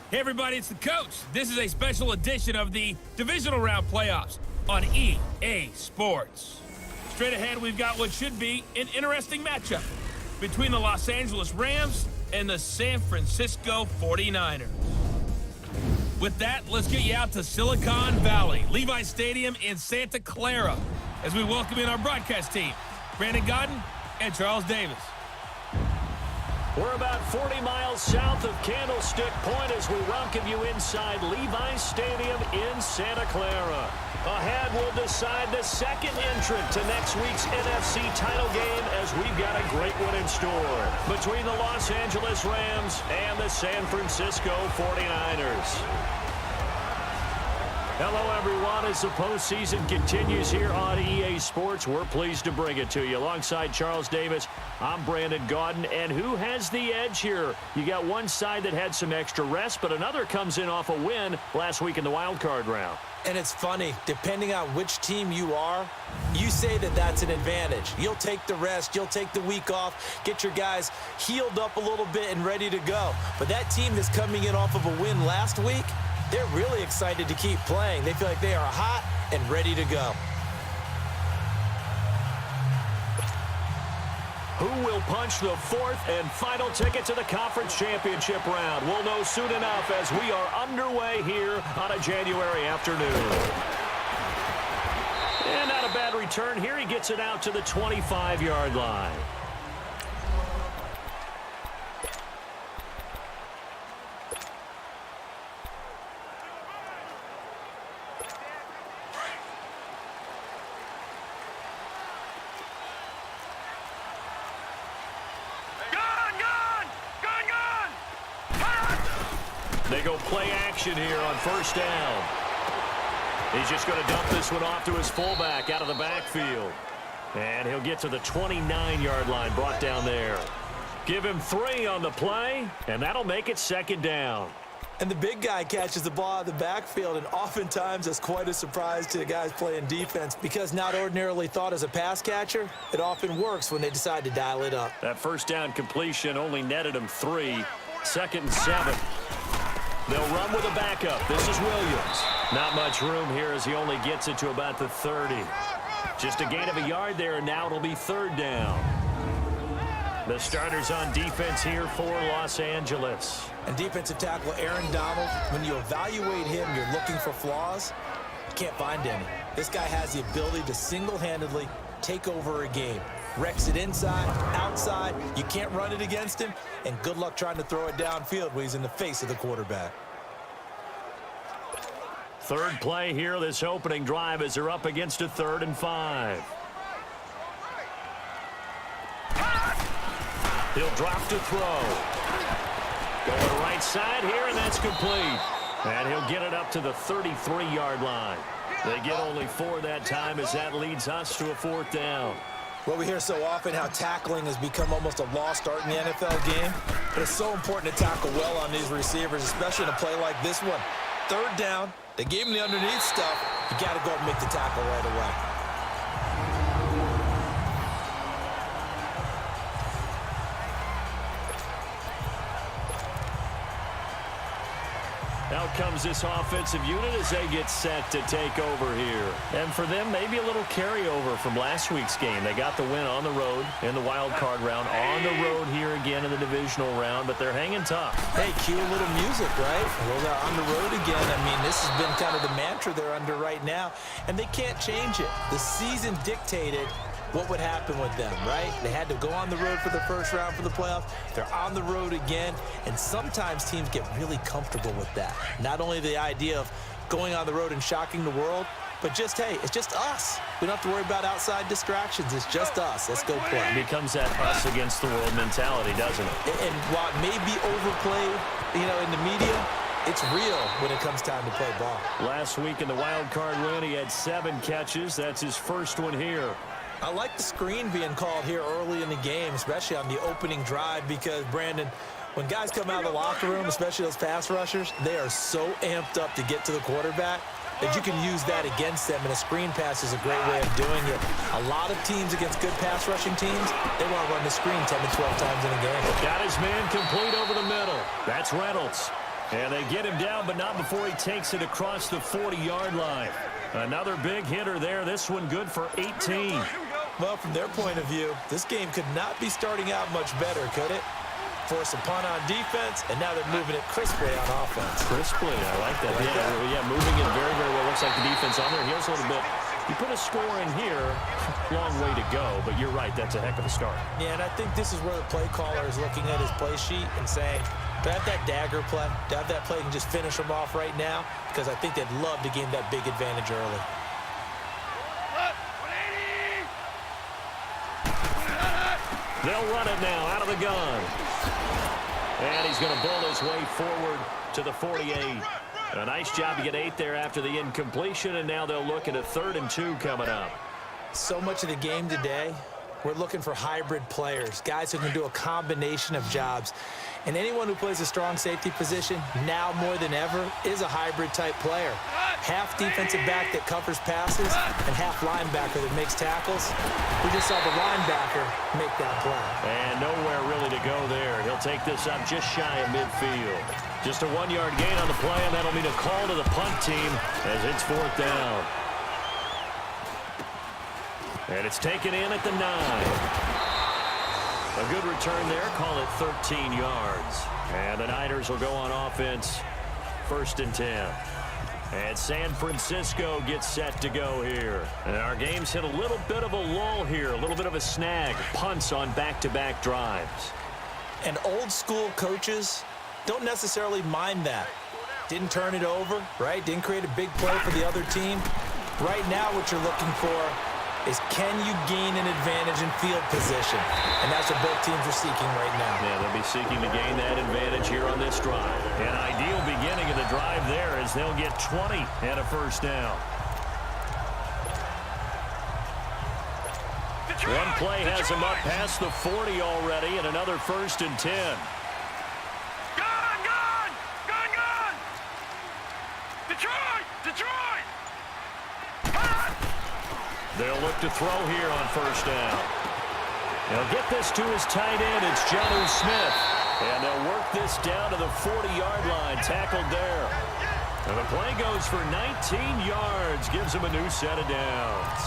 Hey everybody, it's the coach. This is a special edition of the Divisional Round Playoffs on EA Sports. Straight ahead, we've got what should be an interesting matchup between the Los Angeles Rams and the San Francisco 49ers. With that, let's get you out to Silicon Valley, Levi Stadium in Santa Clara, as we welcome in our broadcast team, Brandon Godden and Charles Davis. We're about 40 miles south of Candlestick Point as we welcome you inside Levi Stadium in Santa Clara. Ahead, we'll decide the second entrant to next week's NFC title game as we've got a great one in store between the Los Angeles Rams and the San Francisco 49ers. Hello, everyone. As the postseason continues here on EA Sports, we're pleased to bring it to you. Alongside Charles Davis, I'm Brandon Godden. And who has the edge here? You got one side that had some extra rest, but another comes in off a win last week in the wild card round. And it's funny, depending on which team you are, you say that that's an advantage. You'll take the rest, you'll take the week off, get your guys healed up a little bit and ready to go. But that team that's coming in off of a win last week, they're really excited to keep playing. They feel like they are hot and ready to go. Who will punch the fourth and final ticket to the conference championship round? We'll know soon enough as we are underway here on a January afternoon. And not a bad return here. He gets it out to the 25-yard line. They go play action here on first down. He's just going to dump this one off to his fullback out of the backfield. And he'll get to the 29-yard line, brought down there. Give him 3 on the play, and that'll make it second down. And the big guy catches the ball out of the backfield, and oftentimes it's quite a surprise to the guys playing defense because not ordinarily thought as a pass catcher, it often works when they decide to dial it up. That first down completion only netted him 3. 2nd and 7. They'll run with a backup. This is Williams. Not much room here as he only gets it to about the 30. Just a gain of a yard there, and now it'll be 3rd down. The starters on defense here for Los Angeles. And defensive tackle Aaron Donald, when you evaluate him, you're looking for flaws. You can't find any. This guy has the ability to single-handedly take over a game. Wrecks it inside, outside. You can't run it against him. And good luck trying to throw it downfield when he's in the face of the quarterback. Third play here, this opening drive as they're up against a 3rd and 5. He'll drop to throw. Going right side here, and that's complete. And he'll get it up to the 33-yard line. They get only 4 that time as that leads us to a 4th down. Well, we hear so often how tackling has become almost a lost art in the NFL game. But it's so important to tackle well on these receivers, especially in a play like this one. 3rd down, they gave him the underneath stuff. You got to go and make the tackle right away. Out comes this offensive unit as they get set to take over here. And for them, maybe a little carryover from last week's game. They got the win on the road in the wild card round, on the road here again in the divisional round, but they're hanging tough. Hey, cue a little music, right? Well, they're on the road again. I mean, this has been kind of the mantra they're under right now, and they can't change it. The season dictated what would happen with them, right? They had to go on the road for the first round for the playoffs. They're on the road again, and sometimes teams get really comfortable with that. Not only the idea of going on the road and shocking the world, but just, hey, it's just us. We don't have to worry about outside distractions. It's just us. Let's go play. It becomes that us against the world mentality, doesn't it? And while it may be overplayed, in the media, it's real when it comes time to play ball. Last week in the wild card win, he had 7 catches. That's his first one here. I like the screen being called here early in the game, especially on the opening drive, because, Brandon, when guys come out of the locker room, especially those pass rushers, they are so amped up to get to the quarterback that you can use that against them, and a screen pass is a great way of doing it. A lot of teams against good pass rushing teams, they want to run the screen 10 to 12 times in a game. Got his man complete over the middle. That's Reynolds. And they get him down, but not before he takes it across the 40-yard line. Another big hitter there. This one good for 18. Well, from their point of view, this game could not be starting out much better, could it? Force a punt on defense, and now they're moving it crisply on offense. Crisply, I like that. Yeah, moving it very, very well. Looks like the defense on their heels a little bit. You put a score in here, long way to go, but you're right, that's a heck of a start. Yeah, and I think this is where the play caller is looking at his play sheet and saying, do I have that dagger play? Do I have that play and just finish them off right now? Because I think they'd love to gain that big advantage early. They'll run it now out of the gun. And he's going to bull his way forward to the 48. A nice job to get 8 there after the incompletion, and now they'll look at a 3rd and 2 coming up. So much of the game today, we're looking for hybrid players, guys who can do a combination of jobs. And anyone who plays a strong safety position, now more than ever, is a hybrid-type player. Half defensive back that covers passes and half linebacker that makes tackles. We just saw the linebacker make that play. And nowhere really to go there. He'll take this up just shy of midfield. Just a 1-yard gain on the play, and that'll mean a call to the punt team as it's 4th down. And it's taken in at the 9. A good return there. Call it 13 yards. And the Niners will go on offense. 1st and 10. And San Francisco gets set to go here. And our game's hit a little bit of a lull here. A little bit of a snag. Punts on back-to-back drives. And old school coaches don't necessarily mind that. Didn't turn it over, right? Didn't create a big play for the other team. Right now what you're looking for is, can you gain an advantage in field position? And that's what both teams are seeking right now. Yeah, they'll be seeking to gain that advantage here on this drive. An ideal beginning of the drive there as they'll get 20 and a 1st down. One play has him up past the 40 already, and another 1st and 10. They'll look to throw here on 1st down. He'll get this to his tight end. It's Jonnu Smith. And they'll work this down to the 40-yard line. Tackled there. And the play goes for 19 yards. Gives him a new set of downs.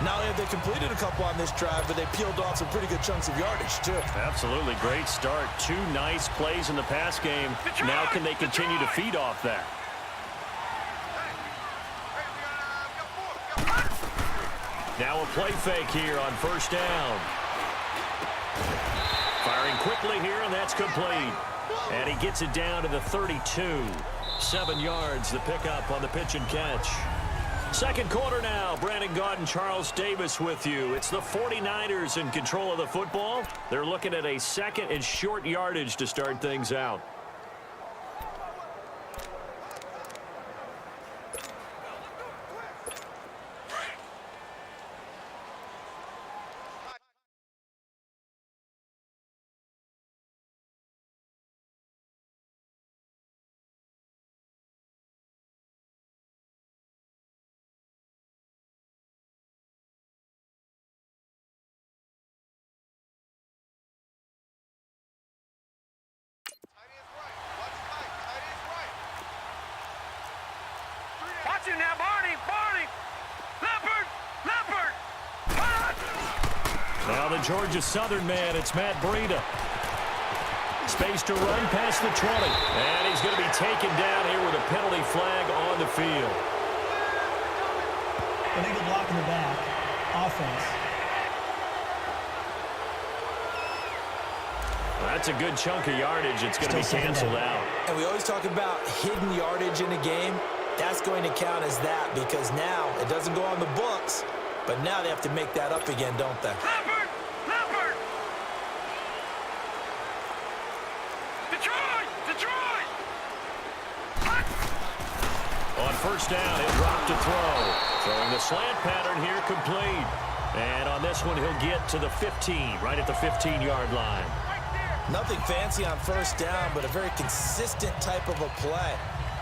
Not only have they completed a couple on this drive, but they peeled off some pretty good chunks of yardage, too. Absolutely. Great start. 2 nice plays in the pass game. Now can they continue to feed off that? Now a play fake here on 1st down. Firing quickly here, and that's complete. And he gets it down to the 32. 7 yards, the pickup on the pitch and catch. 2nd quarter now. Brandon Gaudin, Charles Davis with you. It's the 49ers in control of the football. They're looking at a 2nd and short yardage to start things out. Now, Barney! Leopard! Now the Georgia Southern man, it's Matt Breida. Space to run past the 20. And he's going to be taken down here with a penalty flag on the field. Illegal block in the back. Offense. Well, that's a good chunk of yardage. It's going to be canceled out. And we always talk about hidden yardage in a game. That's going to count as that because now it doesn't go on the books, but now they have to make that up again, don't they? Leopard! Detroit! On 1st down, he'll drop to throw. Throwing the slant pattern here complete. And on this one, he'll get to the 15, right at the 15-yard line. Nothing fancy on 1st down, but a very consistent type of a play.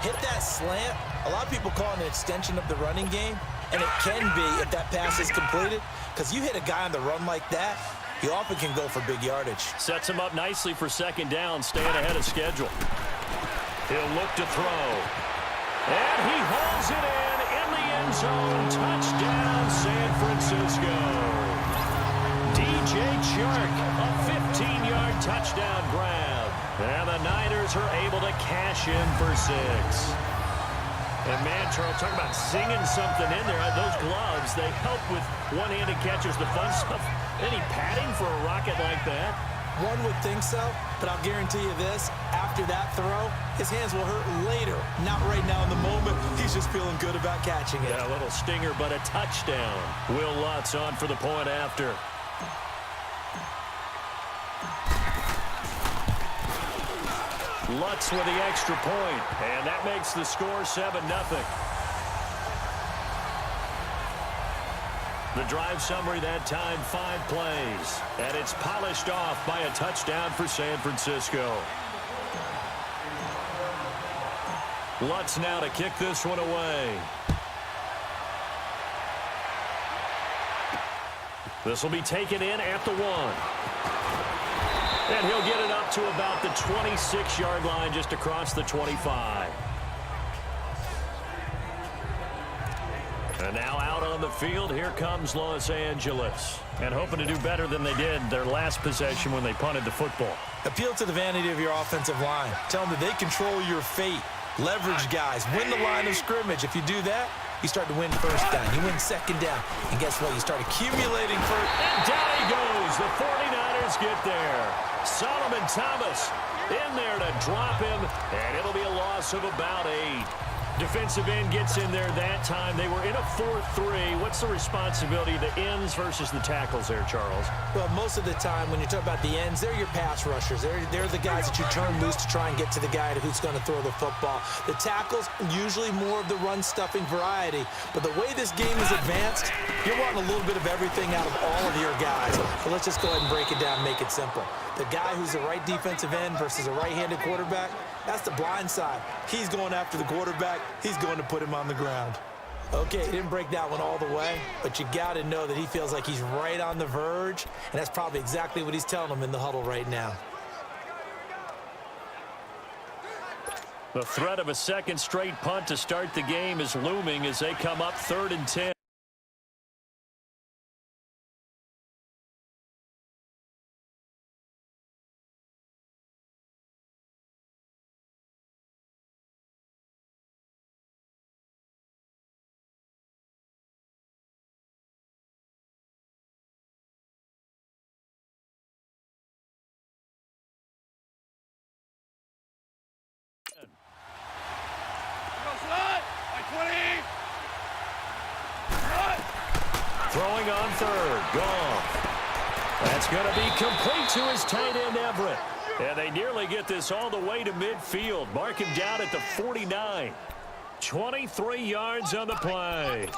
Hit that slant. A lot of people call it an extension of the running game, and it can be if that pass is completed, because you hit a guy on the run like that, you often can go for big yardage. Sets him up nicely for 2nd down, staying ahead of schedule. He'll look to throw. And he hauls it in the end zone. Touchdown, San Francisco. DJ Chark, a 15-yard touchdown grab. And the Niners are able to cash in for 6. And, man, Charles, talk about singing something in there. Those gloves, they help with one-handed catches, the fun stuff. Any padding for a rocket like that? One would think so, but I'll guarantee you this. After that throw, his hands will hurt later. Not right now in the moment. He's just feeling good about catching it. Yeah, a little stinger, but a touchdown. Will Lutz on for the point after. Lutz with the extra point, and that makes the score 7-0. The drive summary that time, 5 plays, and it's polished off by a touchdown for San Francisco. Lutz now to kick this one away. This will be taken in at the 1. And he'll get it up to about the 26-yard line, just across the 25. And now out on the field, here comes Los Angeles. And hoping to do better than they did their last possession when they punted the football. Appeal to the vanity of your offensive line. Tell them that they control your fate. Leverage guys. Win the line of scrimmage. If you do that, you start to win first down. You win second down. And guess what? You start accumulating first. And down he goes. The 49ers get there. Solomon Thomas in there to drop him. And it'll be a loss of about 8. Defensive end gets in there that time. They were in a 4-3. What's the responsibility of the ends versus the tackles there, Charles? Well, most of the time when you talk about the ends, they're your pass rushers. They're the guys that you turn loose to try and get to the guy who's going to throw the football. The tackles, usually more of the run-stuffing variety. But the way this game is advanced, you're wanting a little bit of everything out of all of your guys. So let's just go ahead and break it down and make it simple. The guy who's the right defensive end versus a right-handed quarterback, that's the blind side. He's going after the quarterback. He's going to put him on the ground. Okay, he didn't break that one all the way, but you got to know that he feels like he's right on the verge, and that's probably exactly what he's telling him in the huddle right now. The threat of a second straight punt to start the game is looming as they come up 3rd and 10. Throwing on 3rd, Goff. That's going to be complete to his tight end, Everett. And they nearly get this all the way to midfield. Mark him down at the 49. 23 yards on the play.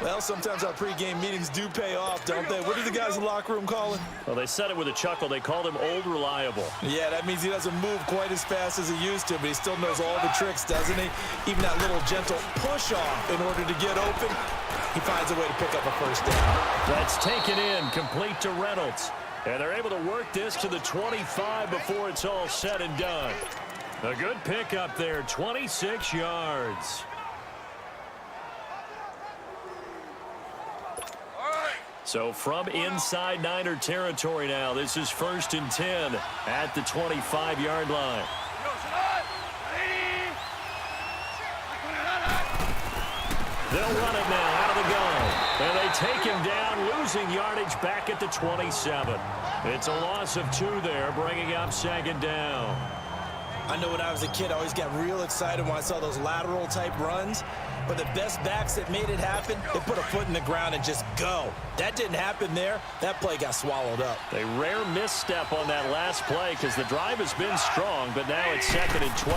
Well, sometimes our pregame meetings do pay off, don't they? What do the guys in the locker room call him? Well, they said it with a chuckle. They called him Old Reliable. Yeah, that means he doesn't move quite as fast as he used to, but he still knows all the tricks, doesn't he? Even that little gentle push-off in order to get open, he finds a way to pick up a first down. That's taken in, complete to Reynolds. And they're able to work this to the 25 before it's all said and done. A good pickup there, 26 yards. So from inside Niner territory now, this is 1st and 10 at the 25-yard line. They'll run it now out of the gun. And they take him down, losing yardage back at the 27. It's a loss of 2 there, bringing up 2nd down. I know when I was a kid, I always got real excited when I saw those lateral-type runs. But the best backs that made it happen, they put a foot in the ground and just go. That didn't happen there. That play got swallowed up. A rare misstep on that last play because the drive has been strong, but now it's 2nd and 12.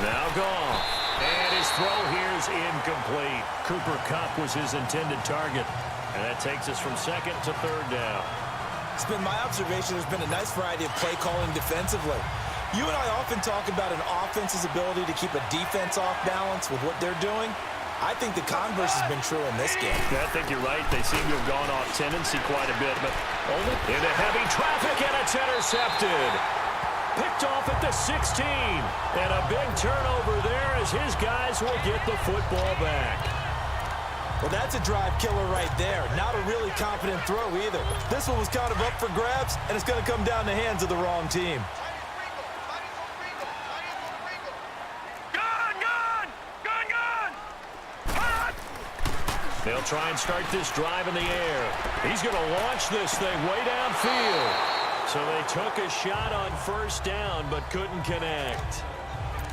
Now Goff. And his throw here is incomplete. Cooper Kupp was his intended target. And that takes us from 2nd to 3rd down. It's been my observation there's been a nice variety of play calling defensively. You and I often talk about an offense's ability to keep a defense off balance with what they're doing. I think the converse has been true in this game. I think you're right. They seem to have gone off tendency quite a bit, but only into heavy traffic, and it's intercepted. Picked off at the 16. And a big turnover there as his guys will get the football back. Well, that's a drive killer right there. Not a really confident throw either. This one was kind of up for grabs, and it's going to come down the hands of the wrong team. They'll try and start this drive in the air. He's going to launch this thing way downfield. So they took a shot on first down, but couldn't connect.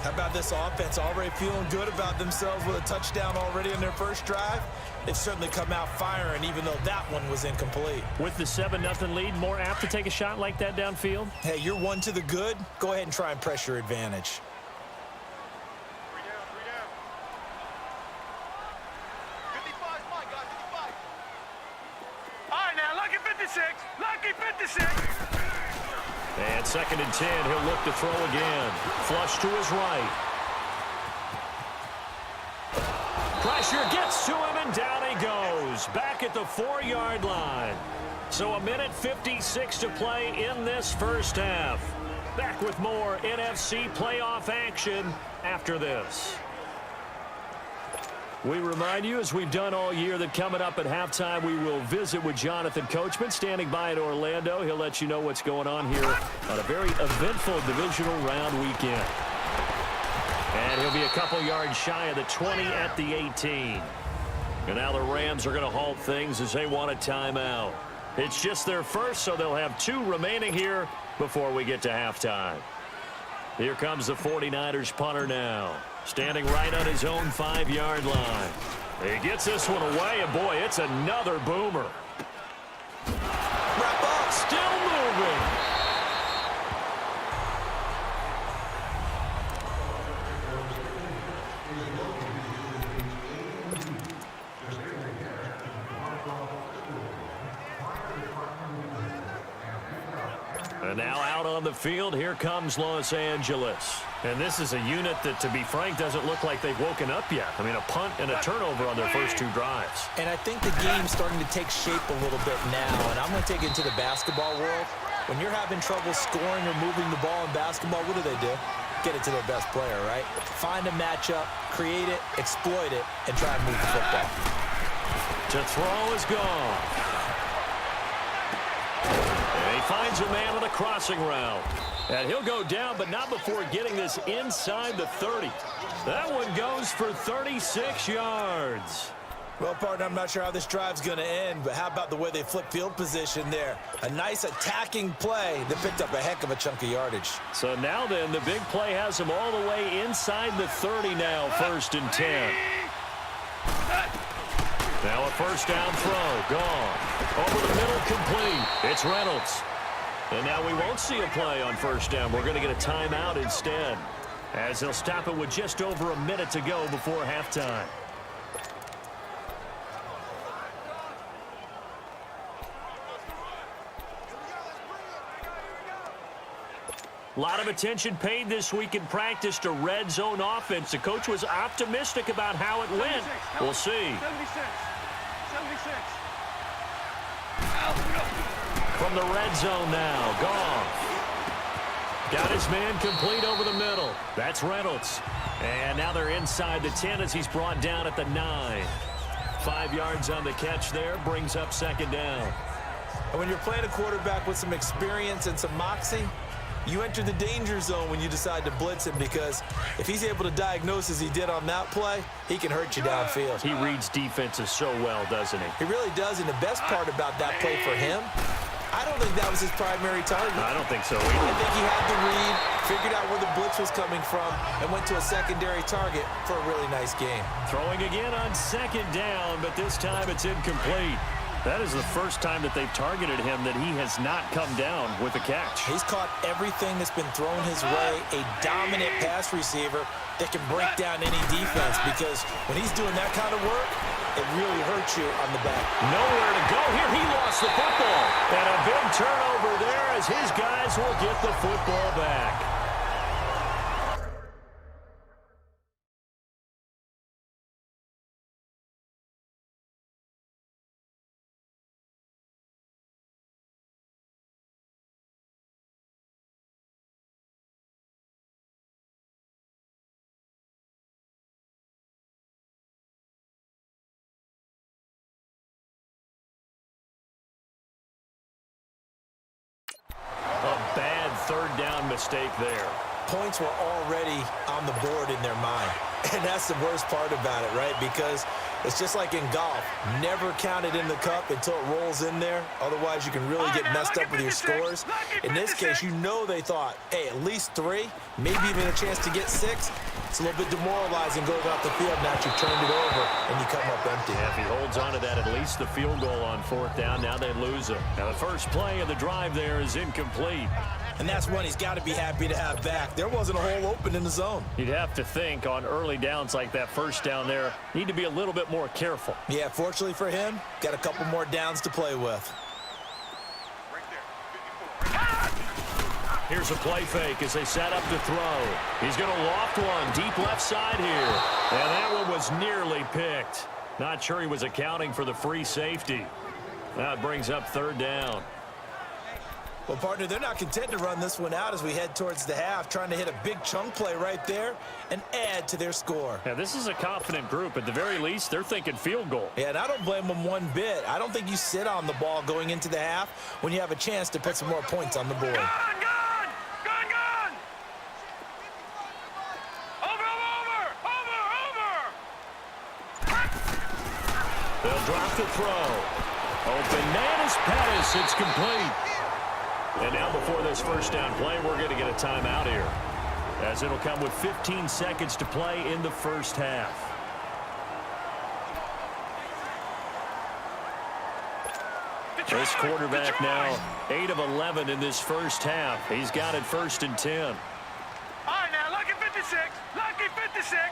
How about this offense already feeling good about themselves with a touchdown already in their first drive? They've certainly come out firing, even though that one was incomplete. With the 7-0 lead, more apt to take a shot like that downfield? Hey, you're one to the good. Go ahead and try and press your advantage. Lucky 56. And 2nd and 10, he'll look to throw again. Flush to his right. Pressure gets to him, and down he goes. Back at the 4-yard line. So 1:56 to play in this first half. Back with more NFC playoff action after this. We remind you, as we've done all year, that coming up at halftime, we will visit with Jonathan Coachman, standing by in Orlando. He'll let you know what's going on here on a very eventful divisional round weekend. And he'll be a couple yards shy of the 20 at the 18. And now the Rams are going to halt things as they want a timeout. It's just their first, so they'll have 2 remaining here before we get to halftime. Here comes the 49ers punter now. Standing right on his own 5-yard line. He gets this one away, and boy, it's another boomer. Wrap up. Still moving. And now out on the field, here comes Los Angeles. And this is a unit that, to be frank, doesn't look like they've woken up yet. I mean, a punt and a turnover on their first 2 drives. And I think the game's starting to take shape a little bit now, and I'm going to take it into the basketball world. When you're having trouble scoring or moving the ball in basketball, what do? Get it to their best player, right? Find a matchup, create it, exploit it, and try and move the football. To throw is gone. And he finds a man on a crossing route. And he'll go down, but not before getting this inside the 30. That one goes for 36 yards. Well, partner, I'm not sure how this drive's going to end, but how about the way they flip field position there? A nice attacking play that picked up a heck of a chunk of yardage. So now then, the big play has him all the way inside the 30 now, 1st and 10. Now a first down throw, gone. Over the middle, complete. It's Reynolds. And now we won't see a play on first down. We're going to get a timeout instead, as they'll stop it with just over a minute to go before halftime. A lot of attention paid this week in practice to red zone offense. The coach was optimistic about how it went. We'll see. 76. From the red zone now, Goff. Got his man complete over the middle. That's Reynolds. And now they're inside the 10 as he's brought down at the 9. 5 yards on the catch there, brings up 2nd down. And when you're playing a quarterback with some experience and some moxie, you enter the danger zone when you decide to blitz him, because if he's able to diagnose as he did on that play, he can hurt you downfield. He reads defenses so well, doesn't he? He really does, and the best part about that play for him, I don't think that was his primary target. I don't think so either. I think he had the read, figured out where the blitz was coming from, and went to a secondary target for a really nice game. Throwing again on 2nd down, but this time it's incomplete. That is the first time that they've targeted him that he has not come down with a catch. He's caught everything that's been thrown his way, a dominant pass receiver that can break down any defense, because when he's doing that kind of work, it really hurts you on the back. Nowhere to go here. He lost the football. And a big turnover there as his guys will get the football back. third down mistake there. Points were already on the board in their mind. And that's the worst part about it, right? Because it's just like in golf. Never count it in the cup until it rolls in there. Otherwise, you can really get messed up with your scores. In this case, you know they thought, hey, at least 3, maybe even a chance to get 6. It's a little bit demoralizing going off the field. Now you've turned it over, and you come up empty. Yeah, if he holds on to that, at least the field goal on 4th down. Now they lose it. Now the first play of the drive there is incomplete. And that's one he's got to be happy to have back. There wasn't a hole open in the zone. You'd have to think on early downs like that first down there, need to be a little bit more careful. Yeah, fortunately for him, got a couple more downs to play with. Here's a play fake as they set up to throw. He's going to loft one deep left side here. And that one was nearly picked. Not sure he was accounting for the free safety. Now it brings up 3rd down. Well, partner, they're not content to run this one out as we head towards the half, trying to hit a big chunk play right there and add to their score. Yeah, this is a confident group. At the very least, they're thinking field goal. Yeah, and I don't blame them one bit. I don't think you sit on the ball going into the half when you have a chance to put some more points on the board. Gone! Over! They'll drop the throw. Oh, bananas Pettis. It's complete. And now before this first down play, we're going to get a timeout here, as it'll come with 15 seconds to play in the first half. This quarterback now 8 of 11 in this first half. He's got it 1st and 10. All right, now, lucky 56. Lucky 56.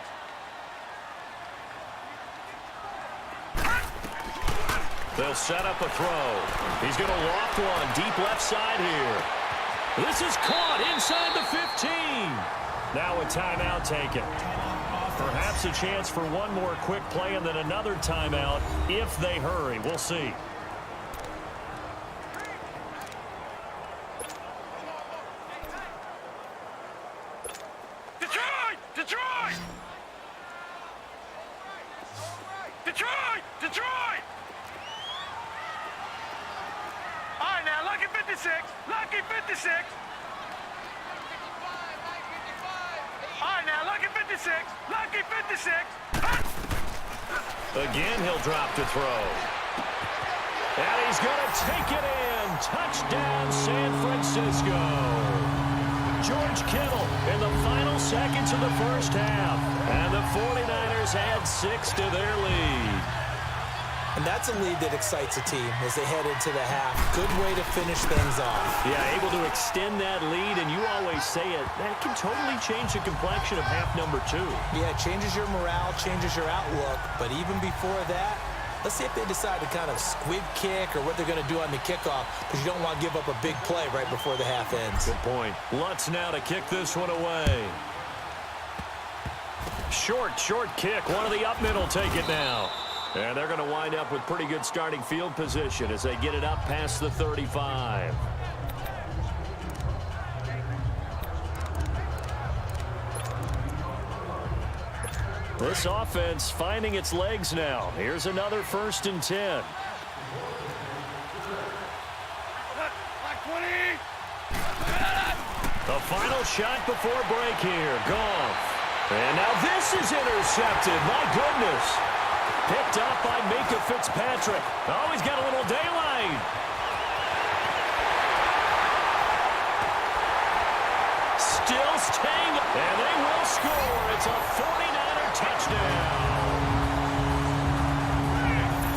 They'll set up a throw. He's going to loft one deep left side here. This is caught inside the 15. Now a timeout taken. Perhaps a chance for one more quick play and then another timeout if they hurry. We'll see. Detroit! Detroit! Detroit! Detroit! All right, now, lucky 56. Lucky 56. All right, now, lucky 56. Lucky 56. Again, he'll drop to throw. And he's going to take it in. Touchdown, San Francisco. George Kittle in the final seconds of the first half. And the 49ers add 6 to their lead. And that's a lead that excites a team as they head into the half. Good way to finish things off. Yeah, able to extend that lead, and you always say it, that can totally change the complexion of half number 2. Yeah, it changes your morale, changes your outlook. But even before that, let's see if they decide to kind of squib kick or what they're going to do on the kickoff, because you don't want to give up a big play right before the half ends. Good point. Lutz now to kick this one away. Short kick. One of the up middle take it now. And they're going to wind up with pretty good starting field position as they get it up past the 35. This offense finding its legs now. Here's another 1st and 10. The final shot before break here. Goff. And now this is intercepted. My goodness. Picked up by Minka Fitzpatrick. Oh, he's got a little daylight. Still staying. And they will score. It's a 49er touchdown.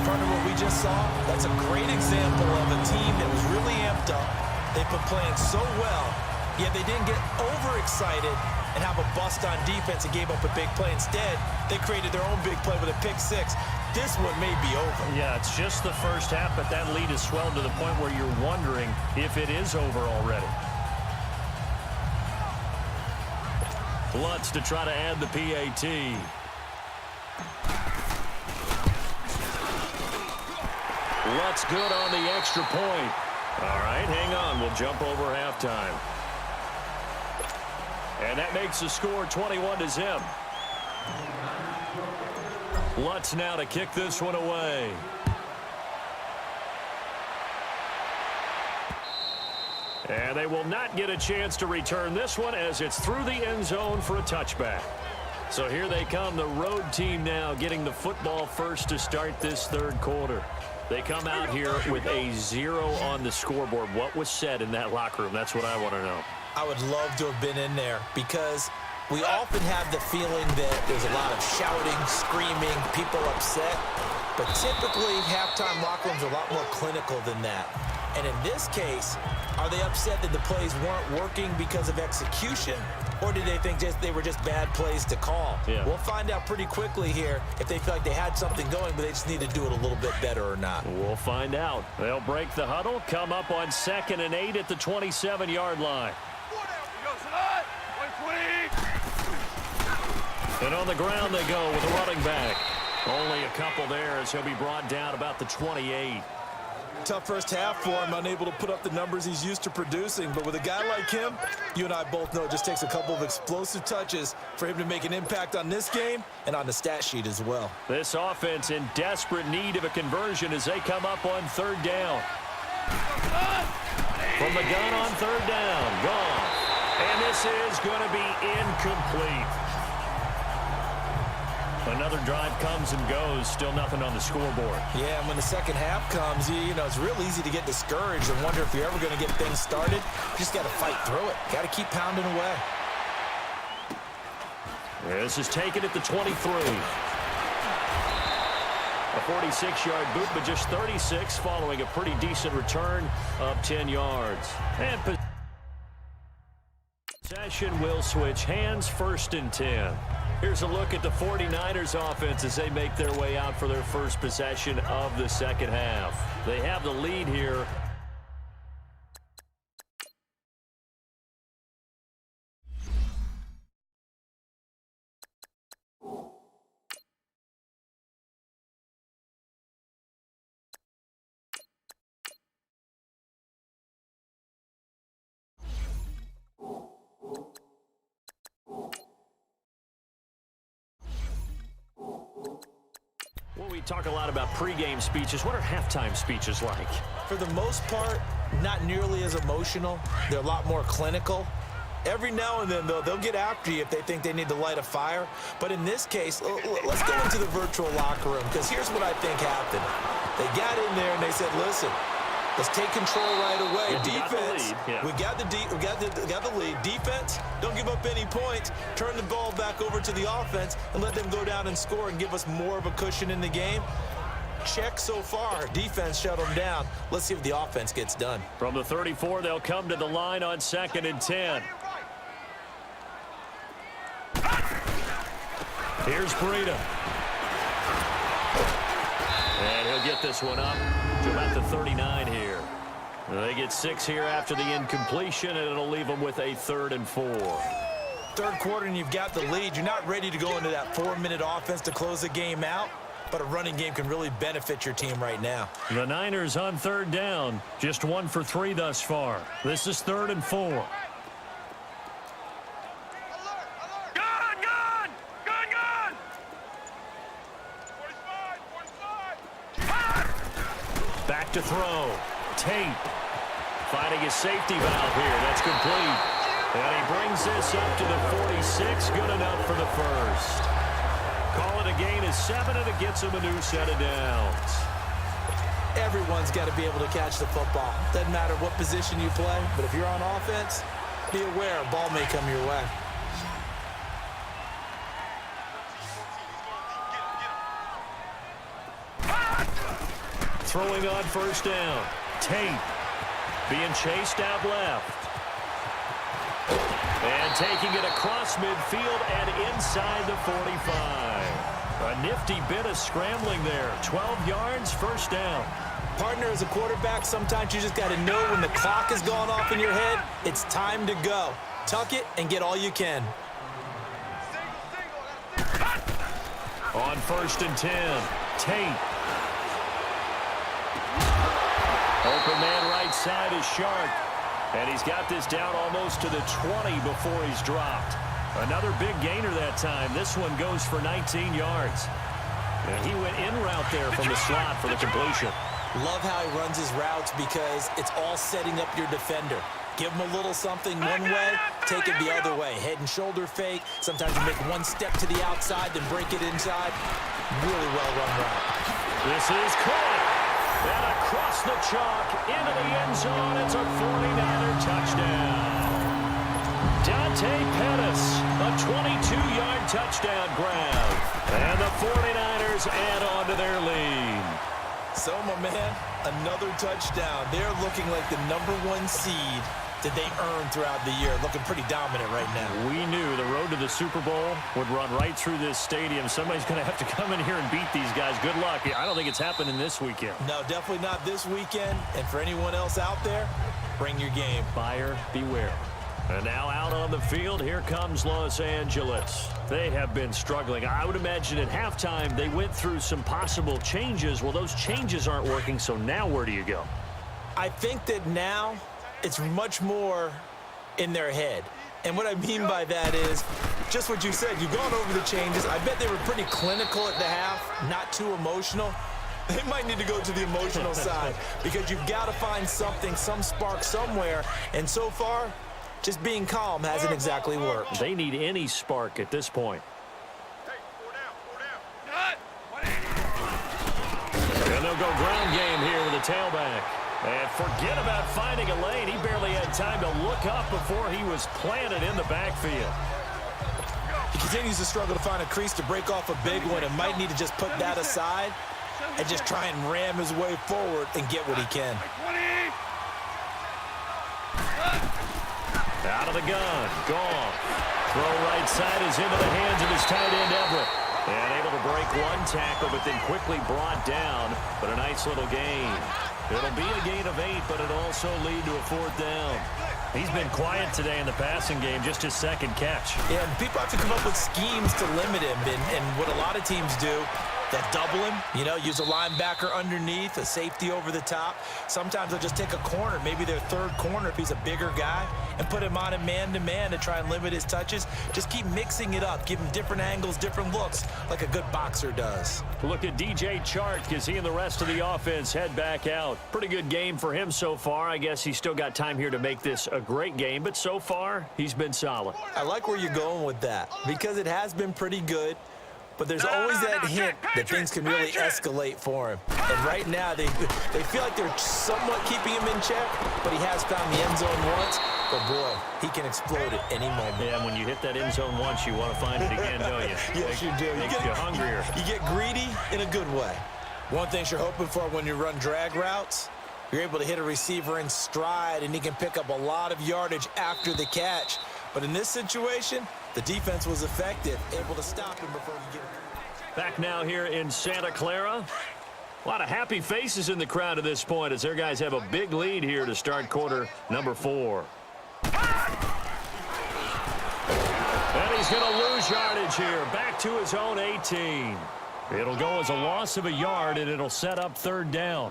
Partner, what we just saw, that's a great example of a team that was really amped up. They've been playing so well, yet they didn't get overexcited and have a bust on defense and gave up a big play. Instead, they created their own big play with a pick 6. This one may be over. Yeah, it's just the first half, but that lead has swelled to the point where you're wondering if it is over already. Lutz to try to add the PAT. Lutz good on the extra point. All right, hang on. We'll jump over halftime. And that makes the score 21-0. Lutz now to kick this one away. And they will not get a chance to return this one as it's through the end zone for a touchback. So here they come, the road team now getting the football first to start this third quarter. They come out here with a 0 on the scoreboard. What was said in that locker room? That's what I want to know. I would love to have been in there because we often have the feeling that there's a lot of shouting, screaming, people upset. But typically, halftime locker rooms are a lot more clinical than that. And in this case, are they upset that the plays weren't working because of execution? Or did they think they were just bad plays to call? Yeah. We'll find out pretty quickly here if they feel like they had something going, but they just need to do it a little bit better or not. We'll find out. They'll break the huddle, come up on 2nd and 8 at the 27-yard line. And on the ground they go with a running back. Only a couple there as he'll be brought down about the 28. Tough first half for him, unable to put up the numbers he's used to producing. But with a guy like him, you and I both know it just takes a couple of explosive touches for him to make an impact on this game and on the stat sheet as well. This offense in desperate need of a conversion as they come up on 3rd down. From the gun on 3rd down, gone. And this is going to be incomplete. Another drive comes and goes, still nothing on the scoreboard. Yeah, and when the second half comes, you know, it's real easy to get discouraged and wonder if you're ever going to get things started. You just got to fight through it. Got to keep pounding away. This is taken at the 23. A 46-yard boot, but just 36 following a pretty decent return of 10 yards. And possession will switch hands, 1st and 10. Here's a look at the 49ers offense as they make their way out for their first possession of the second half. They have the lead here. Well, we talk a lot about pregame speeches. What are halftime speeches like? For the most part, not nearly as emotional. They're a lot more clinical. Every now and then, though, they'll get after you if they think they need to light a fire. But in this case, let's go into the virtual locker room, because here's what I think happened. They got in there and they said, listen, let's take control right away. Yeah, Defense, we got the lead. Defense, don't give up any points. Turn the ball back over to the offense and let them go down and score and give us more of a cushion in the game. Check so far. Defense shut them down. Let's see if the offense gets done. From the 34, they'll come to the line on 2nd and 10. Here's Breida. And he'll get this one up to about the 39 here. They get 6 here after the incompletion, and it'll leave them with a 3rd and 4. Third quarter, and you've got the lead. You're not ready to go into that 4-minute offense to close the game out, but a running game can really benefit your team right now. The Niners on 3rd down, just 1 for 3 thus far. This is 3rd and 4. Back to throw. Tate finding his safety valve here. That's complete. And he brings this up to the 46. Good enough for the first. Call it a gain of 7, and it gets him a new set of downs. Everyone's got to be able to catch the football. Doesn't matter what position you play, but if you're on offense, be aware a ball may come your way. Throwing on 1st down. Tate being chased out left. And taking it across midfield and inside the 45. A nifty bit of scrambling there. 12 yards, 1st down. Partner, as a quarterback, sometimes you just got to know when the clock has gone off in your head, it's time to go. Tuck it and get all you can. On 1st and 10, Tate. Open man right side is Sharp. And he's got this down almost to the 20 before he's dropped. Another big gainer that time. This one goes for 19 yards. And he went in route there from the slot for the completion. Love how he runs his routes because it's all setting up your defender. Give them a little something one way, take it the other way. Head and shoulder fake. Sometimes you make one step to the outside, then break it inside. Really well-run route. This is caught. And across the chalk, into the end zone. It's a 49er touchdown. Dante Pettis, a 22-yard touchdown grab. And the 49ers add on to their lead. So, my man, another touchdown. They're looking like the #1 seed that they earned throughout the year. Looking pretty dominant right now. We knew the road to the Super Bowl would run right through this stadium. Somebody's going to have to come in here and beat these guys. Good luck. I don't think it's happening this weekend. No, definitely not this weekend. And for anyone else out there, bring your game. Buyer beware. And now out on the field, here comes Los Angeles. They have been struggling. I would imagine at halftime they went through some possible changes. Well, those changes aren't working, so now where do you go? I think that now it's much more in their head. And what I mean by that is just what you said. You've gone over the changes. I bet they were pretty clinical at the half, not too emotional. They might need to go to the emotional side because you've got to find something, some spark somewhere. And so far, just being calm hasn't exactly worked. They need any spark at this point. And they'll go ground game here with a tailback. And forget about finding a lane. He barely had time to look up before he was planted in the backfield. He continues to struggle to find a crease to break off a big one and might need to just put that aside and just try and ram his way forward and get what he can. Out of the gun. Gone. Throw right side is into the hands of his tight end, Everett. And able to break one tackle, but then quickly brought down. But a nice little gain. It'll be a gain of 8, but it'll also lead to a 4th down. He's been quiet today in the passing game, just his second catch. Yeah, and people have to come up with schemes to limit him. And what a lot of teams do, that double him, you know, use a linebacker underneath, a safety over the top. Sometimes they'll just take a corner, maybe their third corner if he's a bigger guy, and put him on a man-to-man to try and limit his touches. Just keep mixing it up, give him different angles, different looks, like a good boxer does. Look at DJ Chark as he and the rest of the offense head back out. Pretty good game for him so far. I guess he's still got time here to make this a great game, but so far, he's been solid. I like where you're going with that because it has been pretty good. But there's always that hint that things can really escalate for him. And right now, they feel like they're somewhat keeping him in check, but he has found the end zone once. But, boy, he can explode at any moment. Yeah, when you hit that end zone once, you want to find it again, don't you? Yes, you do. Makes you hungrier. You get greedy in a good way. One thing you're hoping for when you run drag routes, you're able to hit a receiver in stride, and he can pick up a lot of yardage after the catch. But in this situation, the defense was effective, able to stop him before he get it. Back now here in Santa Clara. A lot of happy faces in the crowd at this point as their guys have a big lead here to start quarter number 4. And he's going to lose yardage here. Back to his own 18. It'll go as a loss of a yard, and it'll set up 3rd down.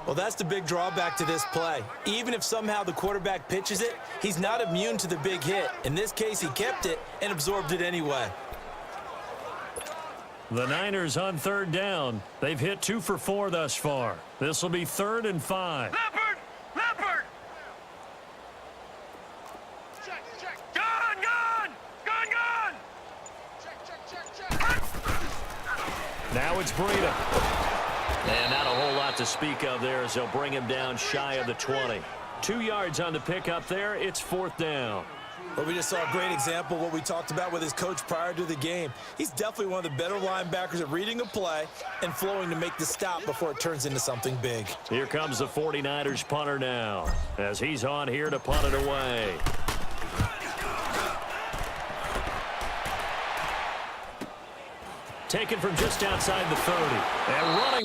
Well, that's the big drawback to this play. Even if somehow the quarterback pitches it, he's not immune to the big hit. In this case, he kept it and absorbed it anyway. The Niners on 3rd down. They've hit 2 for 4 thus far. This will be 3rd and 5. Leopard! Leopard! Check, check. Gun, gun! Gun, gun! Check. Now it's Breida. And not a whole lot to speak of there as they'll bring him down shy of the 20. 2 yards on the pickup there. It's 4th down. Well, we just saw a great example of what we talked about with his coach prior to the game. He's definitely one of the better linebackers at reading a play and flowing to make the stop before it turns into something big. Here comes the 49ers punter now as he's on here to punt it away. Taken from just outside the 30 and running.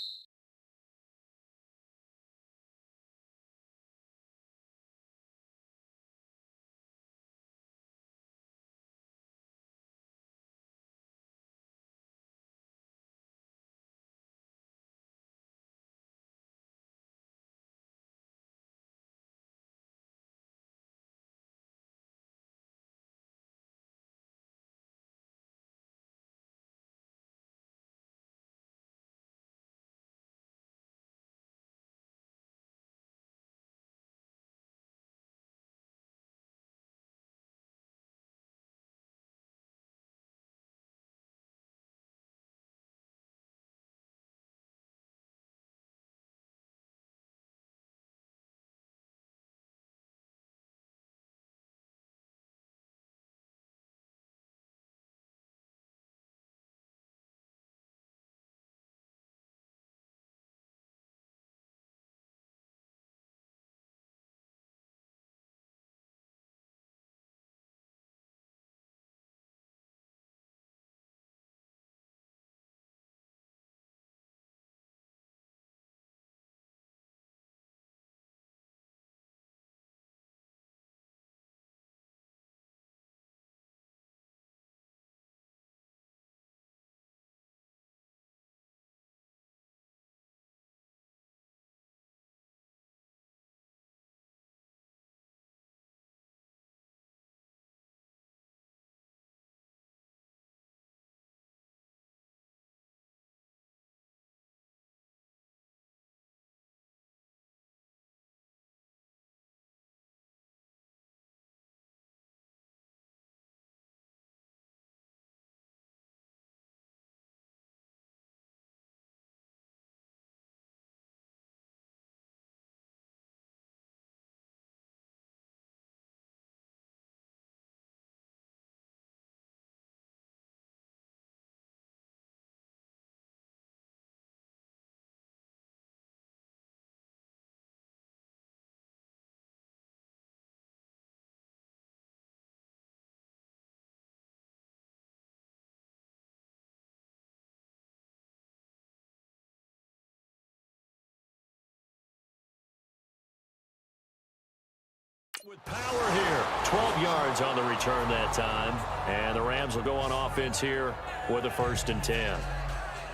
With power here. 12 yards on the return that time. And the Rams will go on offense here with a 1st and 10.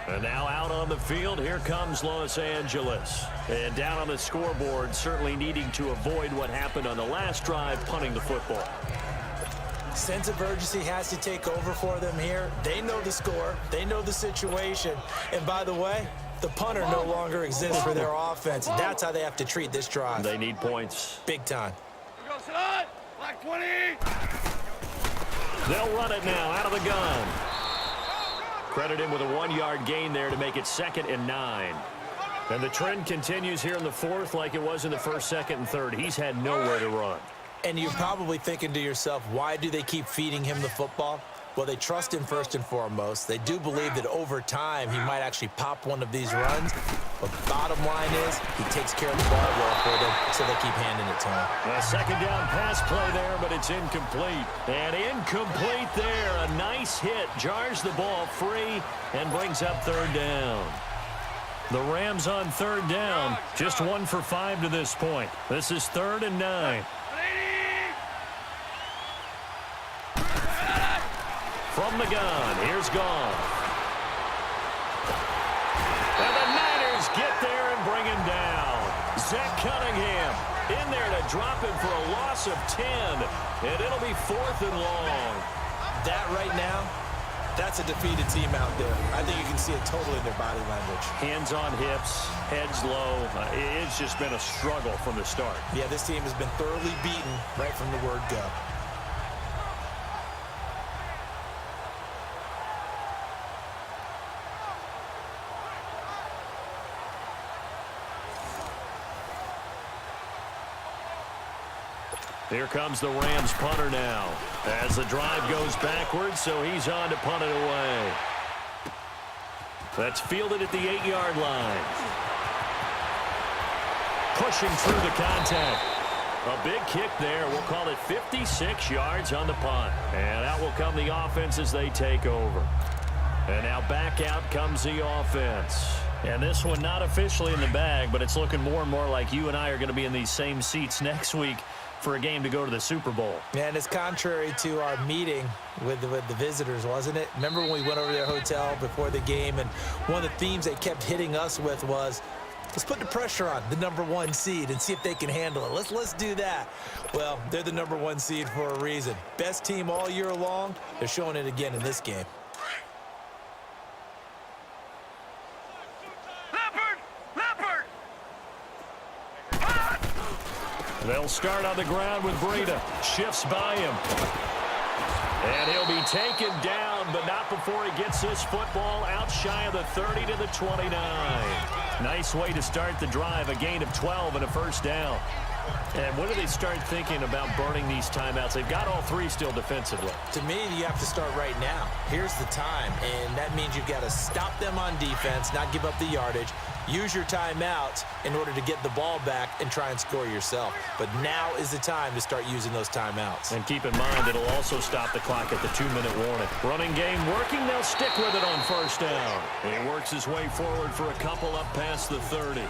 And now out on the field, here comes Los Angeles. And down on the scoreboard, certainly needing to avoid what happened on the last drive, punting the football. Sense of urgency has to take over for them here. They know the score. They know the situation. And by the way, the punter no longer exists for their offense. That's how they have to treat this drive. They need points. Big time. Go, son! Like 20! They'll run it now out of the gun. Credit him with a 1-yard gain there to make it 2nd and 9. And the trend continues here in the 4th like it was in the 1st, 2nd, and 3rd. He's had nowhere to run. And you're probably thinking to yourself, why do they keep feeding him the football? Well, they trust him first and foremost. They do believe that over time he might actually pop one of these runs. But bottom line is he takes care of the ball well for them, so they keep handing it to him. A 2nd down pass play there, but it's incomplete. And incomplete there. A nice hit. Jars the ball free and brings up 3rd down. The Rams on 3rd down. Just 1 for 5 to this point. This is 3rd and 9. From the gun, here's Goff. And the Niners get there and bring him down. Zach Cunningham in there to drop him for a loss of 10. And it'll be 4th and long. That right now, that's a defeated team out there. I think you can see it totally in their body language. Hands on hips, heads low. It's just been a struggle from the start. Yeah, this team has been thoroughly beaten right from the word go. Here comes the Rams punter now as the drive goes backwards, so he's on to punt it away. That's fielded at the 8-yard line. Pushing through the contact. A big kick there. We'll call it 56 yards on the punt. And out will come the offense as they take over. And now back out comes the offense. And this one not officially in the bag, but it's looking more and more like you and I are going to be in these same seats next week for a game to go to the Super Bowl. And it's contrary to our meeting with the visitors, wasn't it? Remember when we went over to their hotel before the game, and one of the themes they kept hitting us with was, let's put the pressure on the #1 seed and see if they can handle it. Let's do that. Well, they're the #1 seed for a reason. Best team all year long. They're showing it again in this game. They'll start on the ground with Breida. Shifts by him. And he'll be taken down, but not before he gets this football out shy of the 30 to the 29. Nice way to start the drive. A gain of 12 and a 1st down. And when do they start thinking about burning these timeouts? They've got all 3 still defensively. To me, you have to start right now. Here's the time, and that means you've got to stop them on defense, not give up the yardage. Use your timeouts in order to get the ball back and try and score yourself. But now is the time to start using those timeouts. And keep in mind, it'll also stop the clock at the 2-minute warning. Running game working. They'll stick with it on 1st down. And he works his way forward for a couple up past the 30.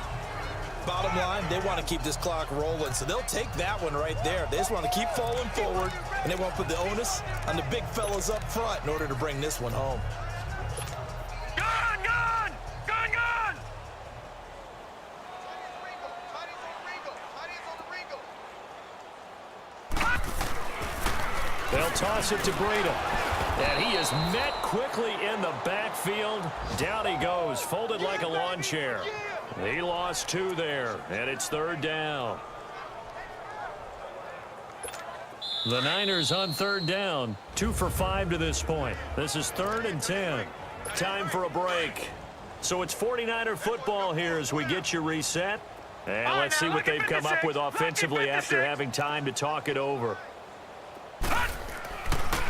Bottom line, they want to keep this clock rolling, so they'll take that one right there. They just want to keep falling forward, and they want to put the onus on the big fellas up front in order to bring this one home. They'll toss it to Breida. And he is met quickly in the backfield. Down he goes, folded like a lawn chair. He lost 2 there, and it's 3rd down. The Niners on 3rd down, 2 for 5 to this point. This is 3rd and 10. Time for a break. So it's 49er football here as we get you reset. And let's see what they've come up with offensively after having time to talk it over.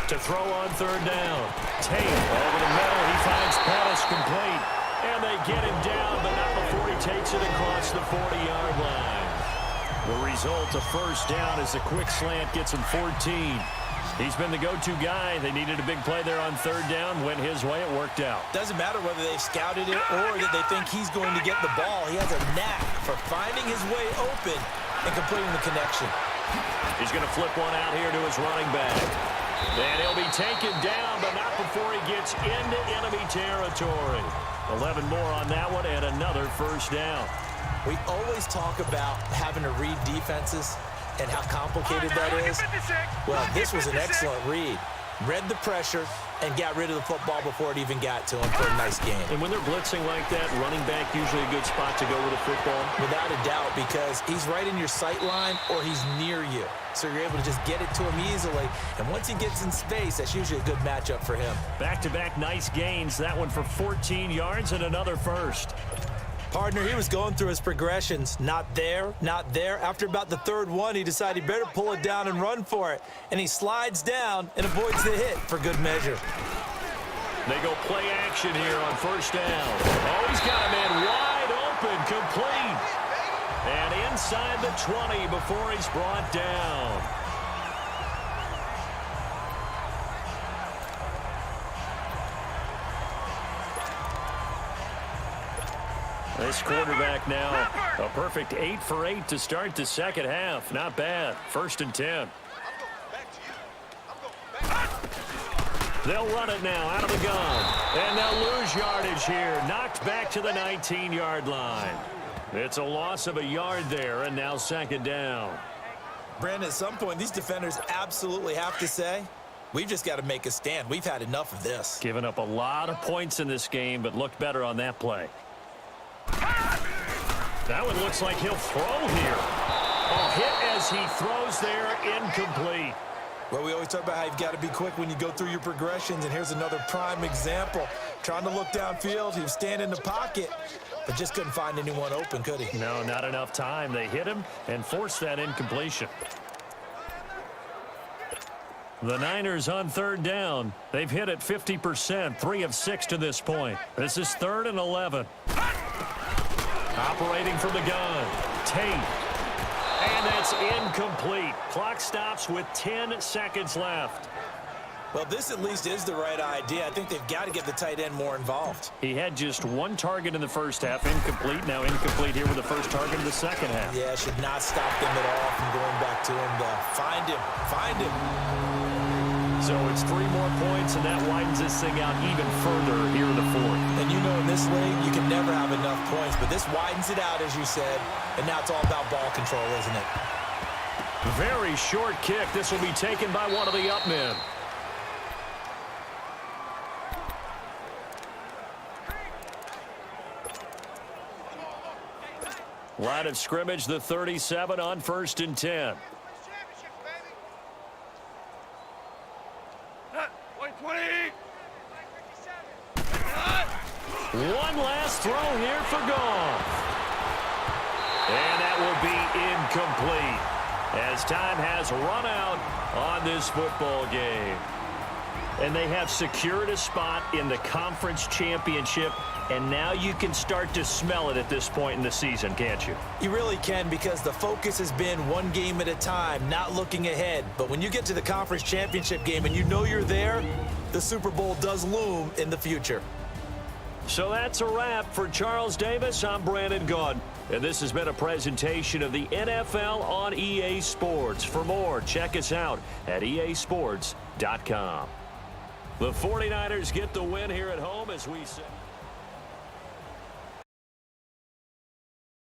To throw on 3rd down. Tate over the middle. He finds Pettis complete. And they get him down, but not before he takes it across the 40-yard line. The result, a 1st down as the quick slant gets him 14. He's been the go-to guy. They needed a big play there on 3rd down. Went his way. It worked out. Doesn't matter whether they've scouted it or that they think he's going to get the ball. He has a knack for finding his way open and completing the connection. He's going to flip one out here to his running back. And he'll be taken down, but not before he gets into enemy territory. 11 more on that one and another first down. We always talk about having to read defenses and how complicated that is. Well, this was an excellent read. Read the pressure and got rid of the football before it even got to him for a nice game. And when they're blitzing like that, running back usually a good spot to go with a football? Without a doubt, because he's right in your sight line or he's near you. So you're able to just get it to him easily. And once he gets in space, that's usually a good matchup for him. Back-to-back nice gains. That one for 14 yards and another first. Partner, he was going through his progressions. Not there, not there. After about the third one, he decided he better pull it down and run for it. And he slides down and avoids the hit for good measure. They go play action here on first down. Oh, he's got a man wide open, complete. And inside the 20 before he's brought down. This quarterback now, a perfect 8 for 8 to start the second half. Not bad. 1st and 10. They'll run it now out of the gun. And they'll lose yardage here. Knocked back to the 19-yard line. It's a loss of a yard there, and now 2nd down. Brandon, at some point, these defenders absolutely have to say, we've just got to make a stand. We've had enough of this. Given up a lot of points in this game, but looked better on that play. That one looks like he'll throw here. Oh, hit as he throws there, incomplete. Well, we always talk about how you've got to be quick when you go through your progressions, and here's another prime example. Trying to look downfield, he was standing in the pocket, but just couldn't find anyone open, could he? No, not enough time. They hit him and forced that incompletion. The Niners on 3rd down. They've hit it 50%, 3 of 6 to this point. This is 3rd and 11. Operating from the gun, Tate. And that's incomplete. Clock stops with 10 seconds left. Well, this at least is the right idea. I think they've got to get the tight end more involved. He had just 1 target in the first half, incomplete. Now incomplete here with the first target in the second half. Yeah, should not stop them at all from going back to him to find him. Find him. So it's 3 more points, and that widens this thing out even further here in the 4th. And you know in this league, you can never have enough points, but this widens it out, as you said, and now it's all about ball control, isn't it? Very short kick. This will be taken by one of the up men. Line of scrimmage, the 37 on 1st and 10. One last throw here for Goff. And that will be incomplete as time has run out on this football game. And they have secured a spot in the conference championship, and now you can start to smell it at this point in the season, can't you? You really can, because the focus has been one game at a time, not looking ahead. But when you get to the conference championship game and you know you're there, the Super Bowl does loom in the future. So that's a wrap for Charles Davis. I'm Brandon Gaudin, and this has been a presentation of the NFL on EA Sports. For more, check us out at easports.com. The 49ers get the win here at home as we say.